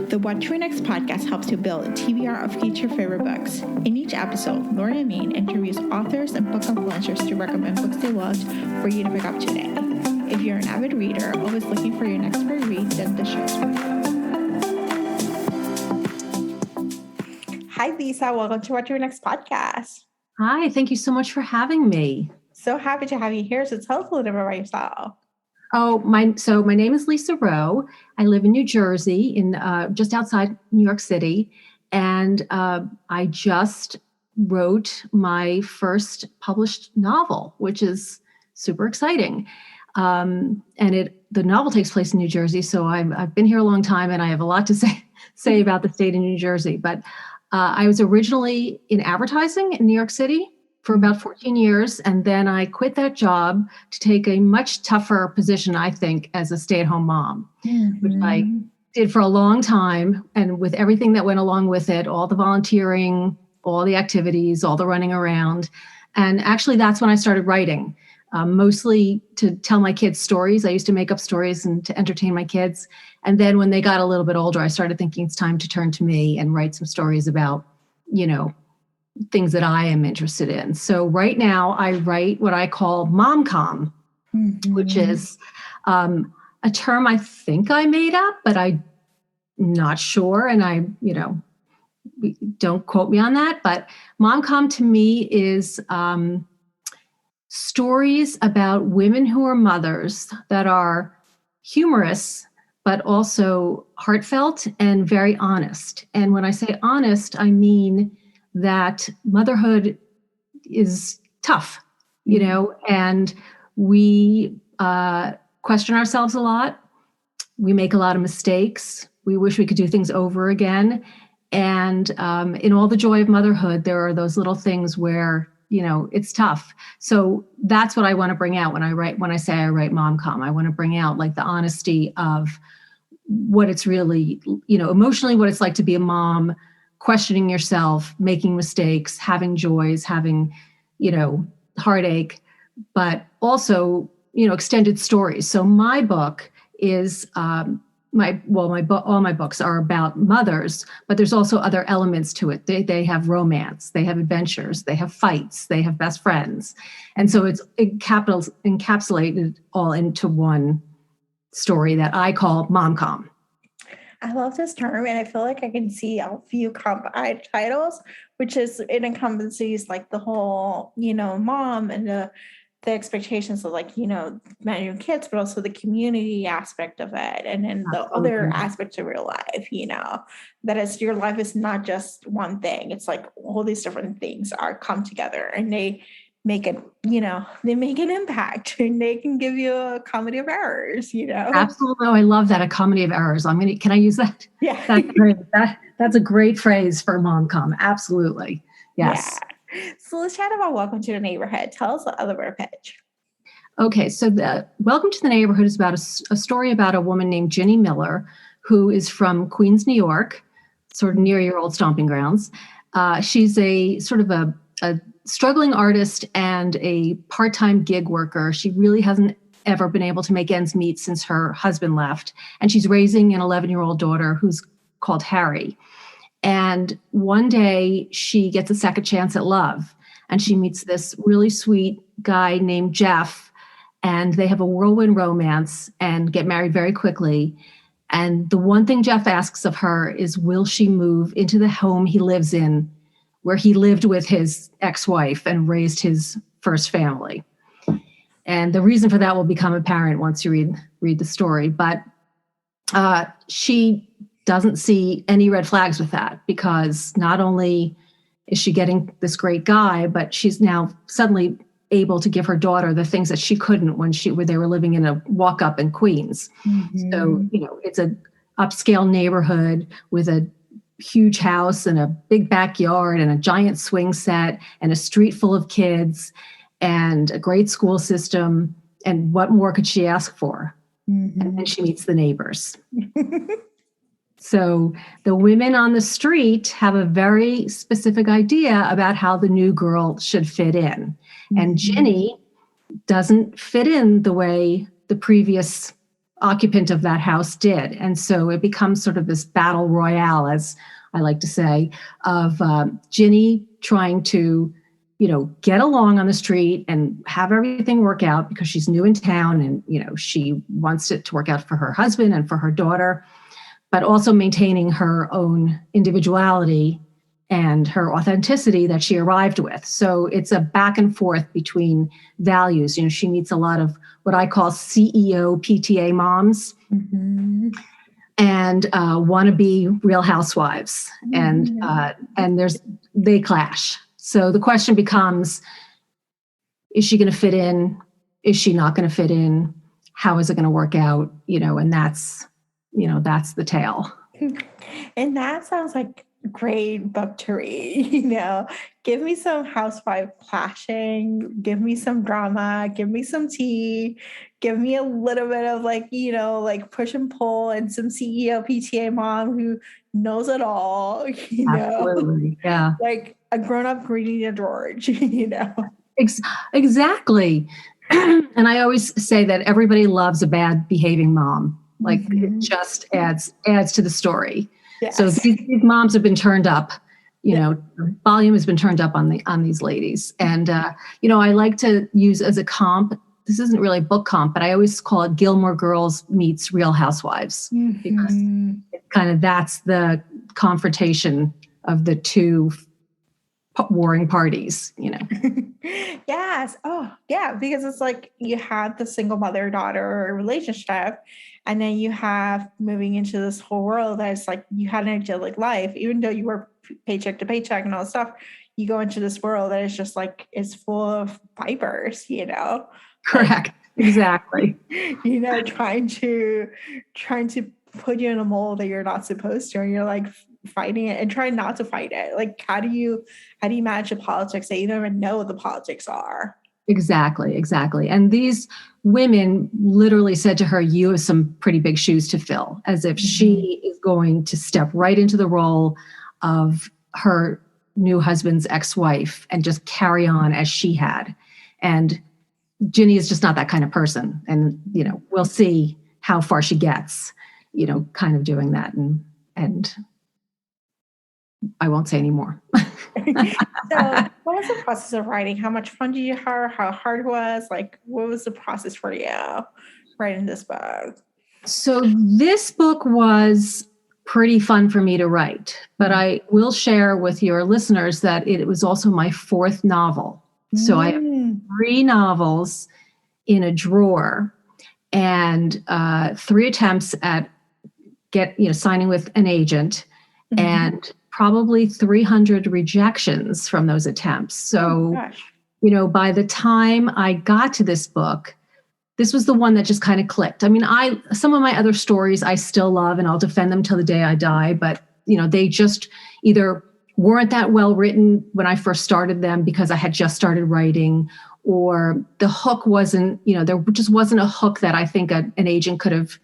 The What to Read Next podcast helps you build a TBR of future favorite books. In each episode, Lauren and Mean interviews authors and book influencers to recommend books they loved for you to pick up today. If you're an avid reader, always looking for your next great read, then the show's for you. Hi, Lisa. Welcome to What to Read Next podcast. Hi, thank you so much for having me. So happy to have you here. So tell us a little bit about yourself. My name is Lisa Roe. I live in New Jersey, in just outside New York City, and I just wrote my first published novel, which is super exciting. The novel takes place in New Jersey, so I've been here a long time, and I have a lot to say about the state of New Jersey. But I was originally in advertising in New York City for about 14 years. And then I quit that job to take a much tougher position, I think, as a stay-at-home mom, which I did for a long time. And with everything that went along with it, all the volunteering, all the activities, all the running around. And actually, that's when I started writing, mostly to tell my kids stories. I used to make up stories and to entertain my kids. And then when they got a little bit older, I started thinking it's time to turn to me and write some stories about, things that I am interested in. So right now I write what I call mom-com, which is a term I think I made up, but I'm not sure. And don't quote me on that. But mom-com to me is stories about women who are mothers that are humorous, but also heartfelt and very honest. And when I say honest, I mean that motherhood is tough, and we question ourselves a lot. We make a lot of mistakes. We wish we could do things over again. And in all the joy of motherhood, there are those little things where, it's tough. So that's what I want to bring out when I say I write mom-com. I want to bring out like the honesty of what it's really, emotionally what it's like to be a mom, questioning yourself, making mistakes, having joys, having, heartache, but also, extended stories. So my book is, all my books are about mothers, but there's also other elements to it. They have romance, they have adventures, they have fights, they have best friends. And so it's encapsulated all into one story that I call mom-com. I love this term, and I feel like I can see a few titles, which is it encompasses like the whole, mom and the expectations of like, managing kids, but also the community aspect of it, and then the other aspects of your life, that is your life is not just one thing. It's like all these different things come together, and they make it, they make an impact, and they can give you a comedy of errors, Absolutely. I love that. A comedy of errors. Can I use that? Yeah. That's great. That's a great phrase for mom-com. Absolutely. Yes. Yeah. So let's chat about Welcome to the Neighborhood. Tell us the elevator pitch. Okay. So Welcome to the Neighborhood is about a story about a woman named Ginny Miller, who is from Queens, New York, sort of near your old stomping grounds. She's a sort of a struggling artist and a part-time gig worker. She really hasn't ever been able to make ends meet since her husband left. And she's raising an 11-year-old daughter who's called Harry. And one day she gets a second chance at love. And she meets this really sweet guy named Jeff. And they have a whirlwind romance and get married very quickly. And the one thing Jeff asks of her is, will she move into the home he lives in, where he lived with his ex-wife and raised his first family? And the reason for that will become apparent once you read the story. But she doesn't see any red flags with that, because not only is she getting this great guy, but she's now suddenly able to give her daughter the things that she couldn't when they were living in a walk-up in Queens. Mm-hmm. So, it's an upscale neighborhood with a huge house and a big backyard and a giant swing set and a street full of kids and a great school system. And what more could she ask for? Mm-hmm. And then she meets the neighbors. So the women on the street have a very specific idea about how the new girl should fit in. Mm-hmm. And Ginny doesn't fit in the way the previous occupant of that house did. And so it becomes sort of this battle royale, as I like to say, of Ginny trying to, get along on the street and have everything work out because she's new in town and, she wants it to work out for her husband and for her daughter, but also maintaining her own individuality and her authenticity that she arrived with. So it's a back and forth between values. She meets a lot of what I call CEO PTA moms and wannabe Real Housewives, and they clash. So the question becomes: is she going to fit in? Is she not going to fit in? How is it going to work out? And that's the tale. And that sounds like great book to read. Give me some housewife clashing, give me some drama, give me some tea, give me a little bit of like push and pull, and some CEO PTA mom who knows it all, Absolutely. Yeah. like a grown-up greeting a George. Exactly. And I always say that everybody loves a bad behaving mom. Like it just adds to the story. Yes. So these moms have been turned up, volume has been turned up on these ladies. And, I like to use as a comp, this isn't really a book comp, but I always call it Gilmore Girls meets Real Housewives, because that's the confrontation of the two warring parties, Yes. Oh, yeah. Because it's like you had the single mother-daughter relationship, and then you have moving into this whole world that's like you had an idyllic life, even though you were paycheck to paycheck and all that stuff. You go into this world that is just like it's full of vipers, Correct. Exactly. Trying to put you in a mold that you're not supposed to, and you're like fighting it and trying not to fight it. Like, how do you manage the politics that you don't even know what the politics are? Exactly. And these women literally said to her, you have some pretty big shoes to fill, as if she is going to step right into the role of her new husband's ex-wife and just carry on as she had. And Ginny is just not that kind of person. And, we'll see how far she gets, kind of doing that. And I won't say any more. So what was the process of writing? How much fun did you have? How hard it was? Like, what was the process for you writing this book? So this book was pretty fun for me to write, but I will share with your listeners that it was also my fourth novel. So I have 3 novels in a drawer and 3 attempts at signing with an agent, and probably 300 rejections from those attempts. So, by the time I got to this book, this was the one that just kind of clicked. I mean, some of my other stories I still love and I'll defend them till the day I die, but they just either weren't that well written when I first started them because I had just started writing, or the hook wasn't, there just wasn't a hook that I think an agent could have,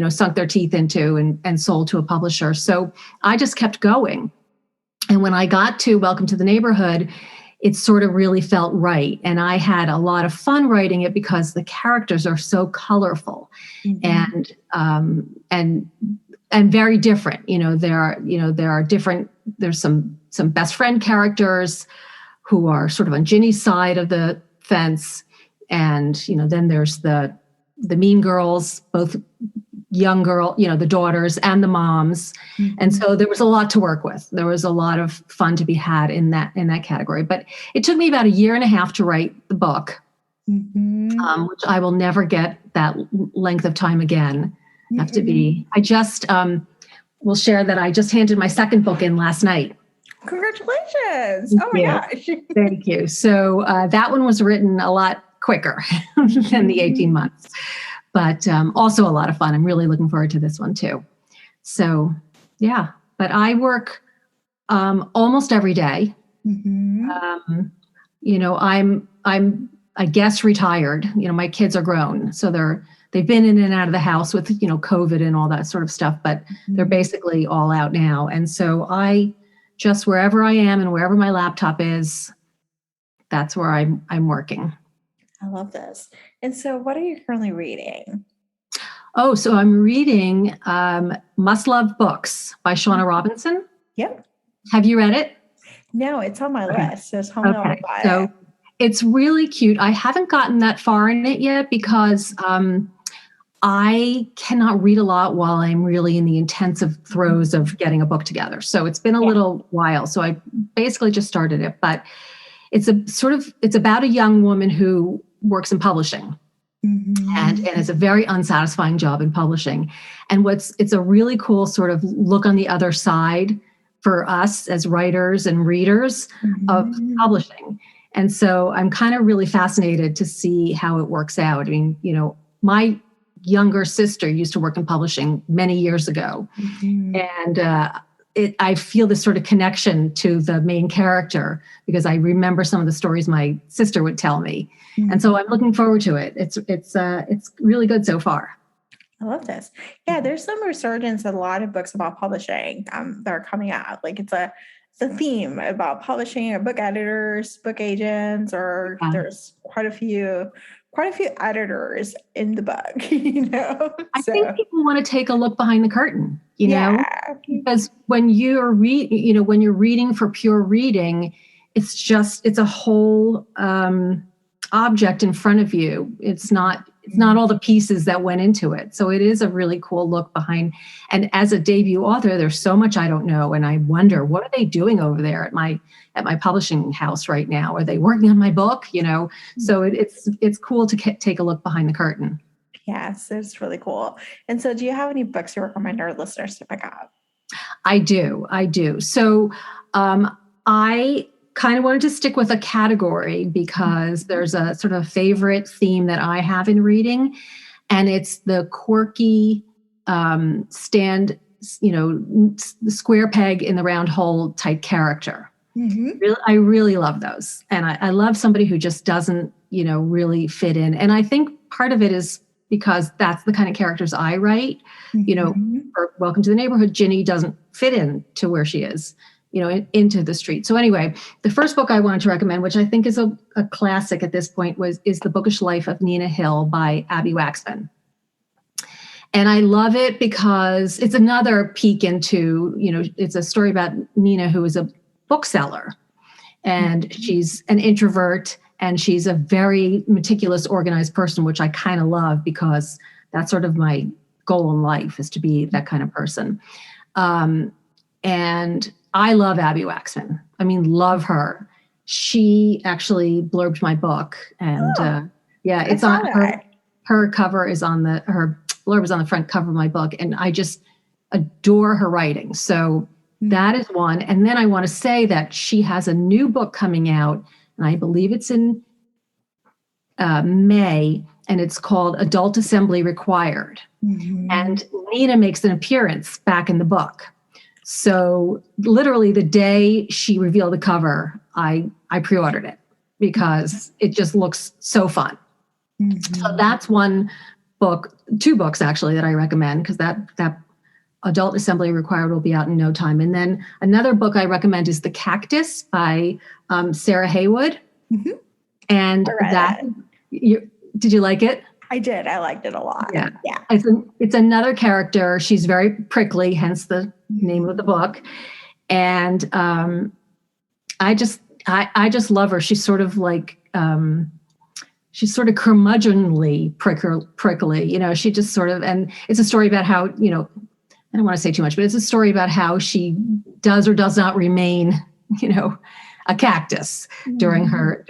sunk their teeth into and sold to a publisher. So I just kept going. And when I got to Welcome to the Neighborhood, it sort of really felt right. And I had a lot of fun writing it because the characters are so colorful and very different. There are different, there's some best friend characters who are sort of on Ginny's side of the fence. And, then there's the mean girls, both young girl, the daughters and the moms. And so there was a lot to work with. There was a lot of fun to be had in that category. But it took me about 1.5 years to write the book, which I will never get that length of time again. I just will share that I just handed my second book in last night. Congratulations. Oh my gosh. Thank you. So that one was written a lot quicker than the 18 months. But also a lot of fun. I'm really looking forward to this one too. So, yeah. But I work almost every day. I'm I guess retired. My kids are grown, so they've been in and out of the house with COVID and all that sort of stuff. But they're basically all out now, and so I just wherever I am and wherever my laptop is, that's where I'm working. I love this. And so what are you currently reading? Oh, so I'm reading Must Love Books by Shauna Robinson. Yep. Have you read it? No, it's on my Okay. list. Just tell me all Okay. about So it. it's really cute. I haven't gotten that far in it yet because I cannot read a lot while I'm really in the intensive throes of getting a book together. So it's been a Yeah. little while. So I basically just started it, but it's about a young woman who works in publishing. And it's a very unsatisfying job in publishing. And it's a really cool sort of look on the other side for us as writers and readers of publishing. And so I'm kind of really fascinated to see how it works out. I mean, my younger sister used to work in publishing many years ago. And I feel this sort of connection to the main character because I remember some of the stories my sister would tell me. And so I'm looking forward to it. It's really good so far. I love this. Yeah, there's some resurgence in a lot of books about publishing that are coming out. Like it's a theme about publishing or book editors, book agents, or there's quite a few editors in the book, I think people want to take a look behind the curtain, Yeah. because when you're reading for pure reading, it's a whole object in front of you. It's not all the pieces that went into it. So it is a really cool look behind. And as a debut author, there's so much I don't know. And I wonder, what are they doing over there at my publishing house right now? Are they working on my book? So it's cool to take a look behind the curtain. Yes, it's really cool. And so do you have any books you recommend our listeners to pick up? I do. So I kind of wanted to stick with a category because there's a sort of favorite theme that I have in reading, and it's the quirky the square peg in the round hole type character. I really love those. And I love somebody who just doesn't, really fit in. And I think part of it is because that's the kind of characters I write. For Welcome to the Neighborhood, Ginny doesn't fit in to where she is, into the street. So anyway, the first book I wanted to recommend, which I think is a classic at this point, is The Bookish Life of Nina Hill by Abby Waxman. And I love it because it's another peek into, it's a story about Nina, who is a bookseller, and she's an introvert, and she's a very meticulous, organized person, which I kind of love because that's sort of my goal in life, is to be that kind of person. And I love Abby Waxman. I mean, love her. She actually blurbed my book, and it's on her cover is on her blurb is on the front cover of my book, and I just adore her writing. So that is one. And then I want to say that she has a new book coming out, and I believe it's in May, and it's called Adult Assembly Required. And Nina makes an appearance back in the book. So literally the day she revealed the cover, I pre-ordered it because it just looks so fun. So that's one book, two books actually that I recommend, because that Adult Assembly Required will be out in no time. And then another book I recommend is The Cactus by Sarah Haywood. And did you like it? I did. I liked it a lot. Yeah. It's another character. She's very prickly, hence the name of the book. And I just love her. She's sort of like, she's sort of curmudgeonly prickly. She just sort of, and it's a story about how, I don't want to say too much, but it's a story about how she does or does not remain, a cactus during her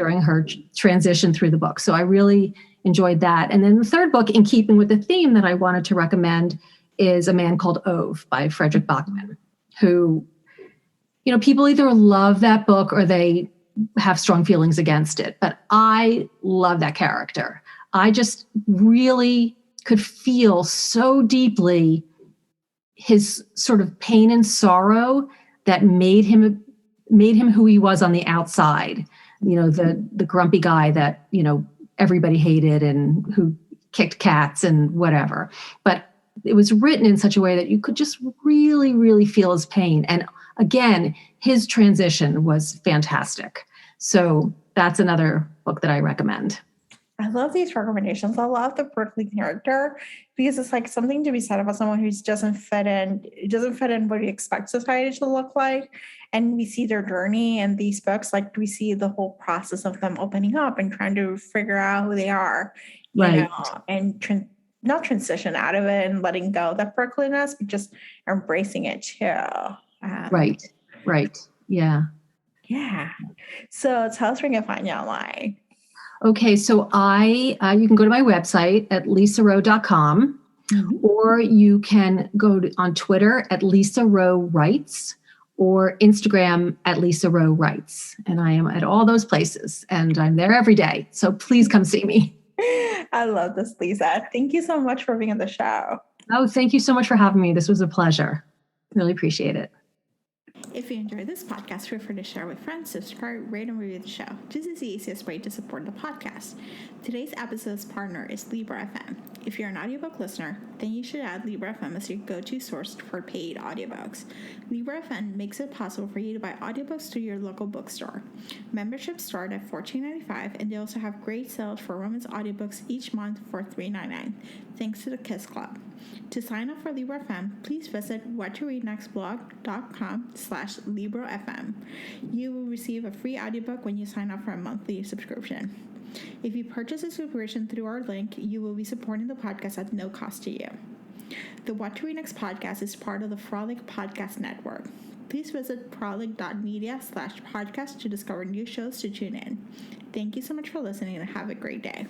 transition through the book. So I really enjoyed that. And then the third book, in keeping with the theme that I wanted to recommend, is A Man Called Ove by Frederick Bachman, who, people either love that book or they have strong feelings against it. But I love that character. I just really could feel so deeply his sort of pain and sorrow that made him who he was on the outside. The grumpy guy that, everybody hated and who kicked cats and whatever. But it was written in such a way that you could just really, really feel his pain. And again, his transition was fantastic. So that's another book that I recommend. I love these recommendations. I love the prickly character because it's like something to be said about someone who doesn't fit in. It doesn't fit in what you expect society to look like. And we see their journey in these books. Like we see the whole process of them opening up and trying to figure out who they are, Right. and not transition out of it and letting go of that prickliness, but just embracing it too. Right. Right. Yeah. Yeah. So tell us where you can find you online. Okay, so you can go to my website at lisaroe.com, or you can on Twitter at Lisa Roe Writes, or Instagram at Lisa Roe Writes. And I am at all those places, and I'm there every day. So please come see me. I love this, Lisa. Thank you so much for being on the show. Oh, thank you so much for having me. This was a pleasure. Really appreciate it. If you enjoyed this podcast, feel free to share with friends, subscribe, rate, and review the show. This is the easiest way to support the podcast. Today's episode's partner is Libra FM. If you're an audiobook listener, then you should add Libra FM as your go-to source for paid audiobooks. Libra FM makes it possible for you to buy audiobooks through your local bookstore. Memberships start at $14.95, and they also have great sales for women's audiobooks each month for $3.99, thanks to the Kiss Club. To sign up for Libra FM, please visit whattoreadnextblog.com/LibraFM. You will receive a free audiobook when you sign up for a monthly subscription. If you purchase a subscription through our link, you will be supporting the podcast at no cost to you. The What to Read Next podcast is part of the Frolic Podcast Network. Please visit frolic.media/podcast to discover new shows to tune in. Thank you so much for listening and have a great day.